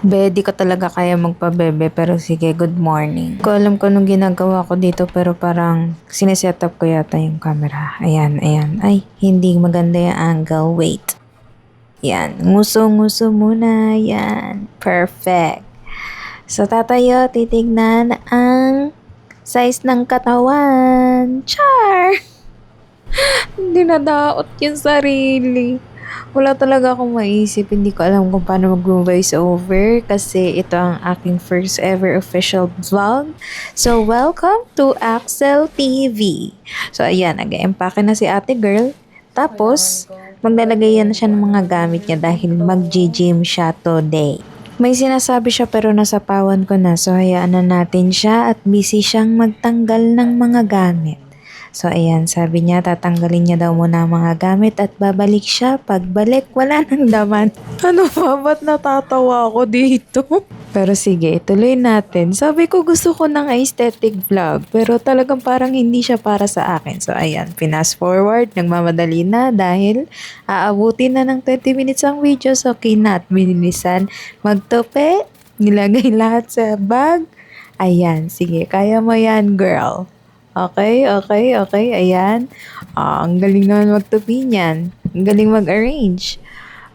Be, di ko talaga kaya magpabebe pero sige, good morning. Hindi ko alam kung anong ginagawa ko dito pero parang sineset up ko yata yung camera. Ayan, ayan. Ay, hindi maganda yung angle. Wait. Yan. Nguso-nguso muna. Yan. Perfect. So, tatayo, titignan ang size ng katawan. Char! Hindi nadaot yung sarili. Wala talaga akong maisip. Hindi ko alam kung paano mag-voice over kasi ito ang aking first ever official vlog. So, welcome to Axel TV. So, ayan. Nag-empake na si ate girl. Tapos, maglalagay na siya ng mga gamit niya dahil mag-gym siya today. May sinasabi siya pero nasapawan ko na. So, hayaan na natin siya at busy siyang magtanggal ng mga gamit. So, ayan, sabi niya, tatanggalin niya daw muna ang mga gamit at babalik siya. Pagbalik, wala nang laman. Ano ba? Ba't natatawa ako dito? Pero sige, ituloy natin. Sabi ko gusto ko ng aesthetic vlog, pero talagang parang hindi siya para sa akin. So, ayan, pinas forward, nagmamadali na dahil aabutin na ng 20 minutes ang video. So, kinat, binilisan, magtope, nilagay lahat sa bag. Ayan, sige, kaya mo yan, girl. Okay, okay, okay. Ayan. Ang galing naman magtupi niyan. Ang galing mag-arrange.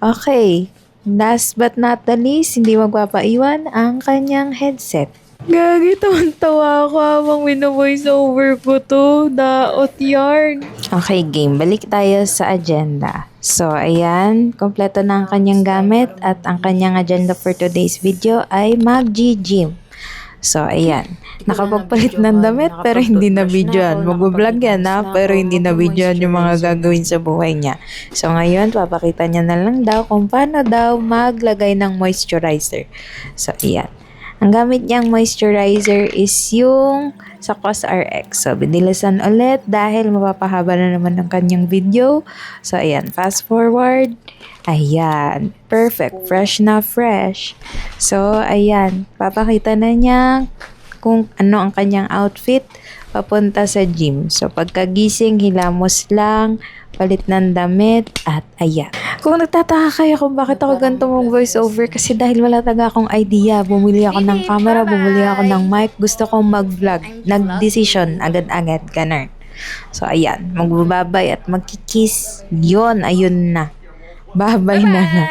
Okay. Last but not the least, hindi magpapaiwan ang kanyang headset. Gagi, tawa ako habang wino-voice over ko to. Daot yarn. Okay, game. Balik tayo sa agenda. So, ayan. Kompleto na ang kanyang gamit at ang kanyang agenda for today's video ay mag-gym. So, ayan. Nakapagpalit ng damit pero hindi na videoan. Mag-vlog yan na pero hindi na videoan yung mga gagawin sa buhay niya. So, ngayon, papakita niya na lang daw kung paano daw maglagay ng moisturizer. So, ayan. Ang gamit niyang moisturizer is yung sa COSRX. So, binilisan ulit dahil mapapahaba na naman ang kanyang video. So, ayan. Fast forward. Ayan. Perfect. Fresh na fresh. So, ayan. Papakita na niya kung ano ang kanyang outfit papunta sa gym. So, pagkagising, hilamos lang, palit ng damit, at ayan. Kung nagtataka kayo kung bakit ako ganito mong voice over, kasi dahil wala talaga akong idea, bumili ako ng camera, bumili ako ng mic, gusto kong mag-vlog. Nag-decision agad-agad, ganun. So, ayan. Magbababay at magkikiss. Yun, ayun na. Babay na nga.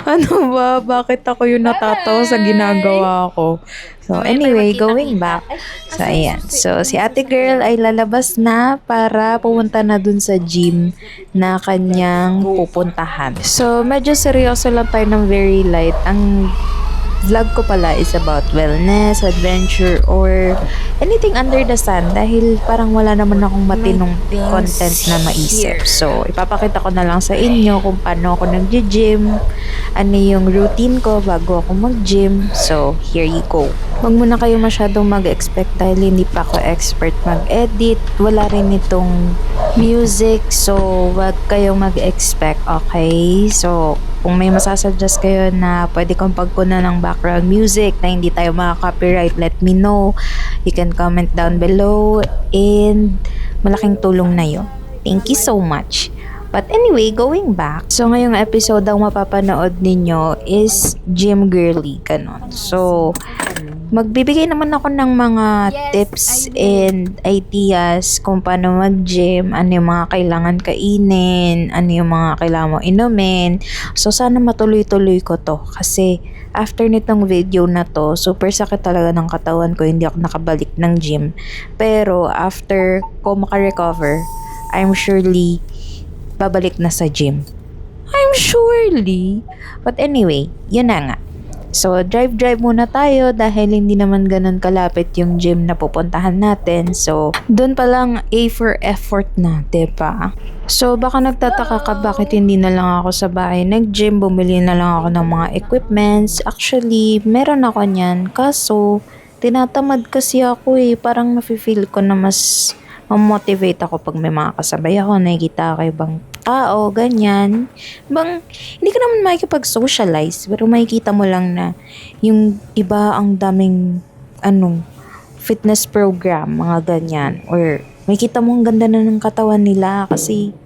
Ano ba? Bakit ako yung natatawa sa ginagawa ko? So, anyway, going back. So, ayan. So, si ate girl ay lalabas na para pumunta na dun sa gym na kanyang pupuntahan. So, medyo seryoso lang tayo ng very light. Ang vlog ko pala is about wellness, adventure, or anything under the sun dahil parang wala naman akong matinong content na maisip. So, ipapakita ko na lang sa inyo kung paano ako nag-gym, ano yung routine ko bago ako mag-gym. So, here you go. Huwag muna kayo masyadong mag-expect dahil hindi pa ako expert mag-edit. Wala rin itong music, so wag kayong mag-expect, okay? So, kung may masasuggest kayo na pwede kong pagkunan ng background music na hindi tayo maka-copyright, let me know. You can comment down below and malaking tulong na yun. Thank you so much. But anyway, going back. So, ngayong episode ang mapapanood ninyo is Gym Girly, ganun. So, magbibigay naman ako ng mga tips and ideas kung paano mag-gym, ano yung mga kailangan kainin, ano yung mga kailangan mo inumin. So, sana matuloy-tuloy ko to kasi after nitong video na to, super sakit talaga ng katawan ko, hindi ako nakabalik ng gym. Pero, after ko makarecover, I'm surely babalik na sa gym. I'm surely. But anyway, yun na nga. So, drive muna tayo dahil hindi naman ganun kalapit yung gym na pupuntahan natin. So, dun pa lang A for effort na, diba? So, baka nagtataka ka bakit hindi na lang ako sa bahay nag-gym, bumili na lang ako ng mga equipments. Actually, meron ako niyan. Kaso, tinatamad kasi ako eh. Parang nafe-feel ko na mas mamotivate ako pag may mga kasabay ako, nakikita ako ibang tao, ganyan. Hindi ka naman makikipag-socialize, pero makikita mo lang na yung iba ang daming, fitness program, mga ganyan. Or makikita mo ang ganda na ng katawan nila kasi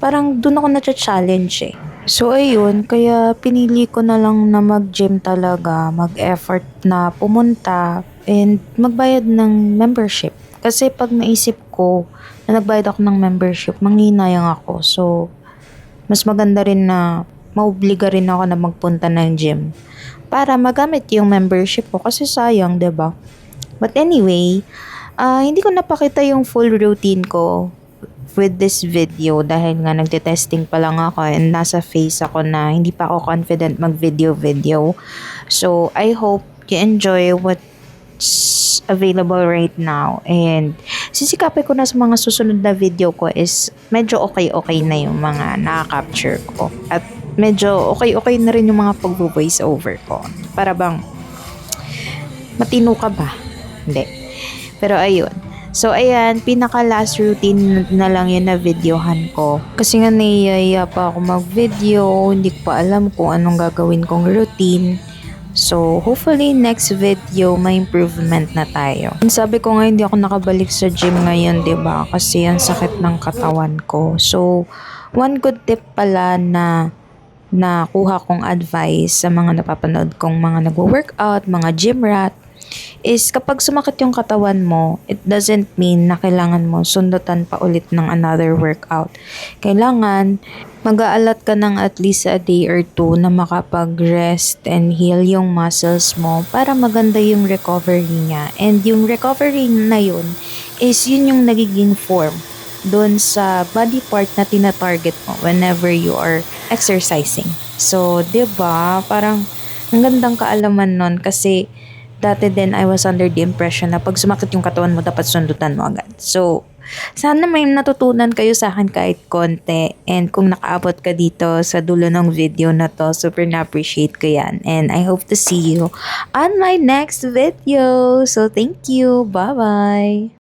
parang dun ako na-challenge eh. So ayun, kaya pinili ko na lang na mag-gym talaga, mag-effort na pumunta and magbayad ng membership. Kasi pag naisip ko na nagbayad ako ng membership, manghihinayang ako. So mas maganda rin na maobliga rin ako na magpunta ng gym para magamit yung membership ko kasi sayang, 'di ba? But anyway, hindi ko napakita yung full routine ko with this video dahil nga nagte-testing pa lang ako and nasa phase ako na hindi pa ako confident mag-video. So, I hope you enjoy what's available right now. And sisikapin ko na sa mga susunod na video ko is medyo okay-okay na yung mga nakaka-capture ko. At medyo okay-okay na rin yung mga pag-voice over ko. Para bang matino ka ba? Hindi. Pero ayun. So, ayan, pinaka last routine na lang yun na videohan ko. Kasi nga naiiyaya pa ako mag-video, hindi ko pa alam kung anong gagawin kong routine. So, hopefully next video may improvement na tayo. Sabi ko nga hindi ako nakabalik sa gym ngayon, 'di ba? Kasi ang sakit ng katawan ko. So, one good tip pala na nakuha kong advice sa mga napapanood kong mga nagwo-workout, mga gym rat, is kapag sumakit yung katawan mo, it doesn't mean na kailangan mo sundutan pa ulit ng another workout. Kailangan mag-aalat ka ng at least a day or two na makapag-rest and heal yung muscles mo para maganda yung recovery niya. And yung recovery na yun is yun yung nagiging form doon sa body part na tina-target mo whenever you are exercising. So, 'di ba? Parang ang gandang kaalaman nun kasi dati din I was under the impression na pag sumakit yung katawan mo dapat sundutan mo agad. So, sana may natutunan kayo sa akin kahit konti. And kung nakaabot ka dito sa dulo ng video na to, super na-appreciate ko yan. And I hope to see you on my next video. So, thank you. Bye-bye!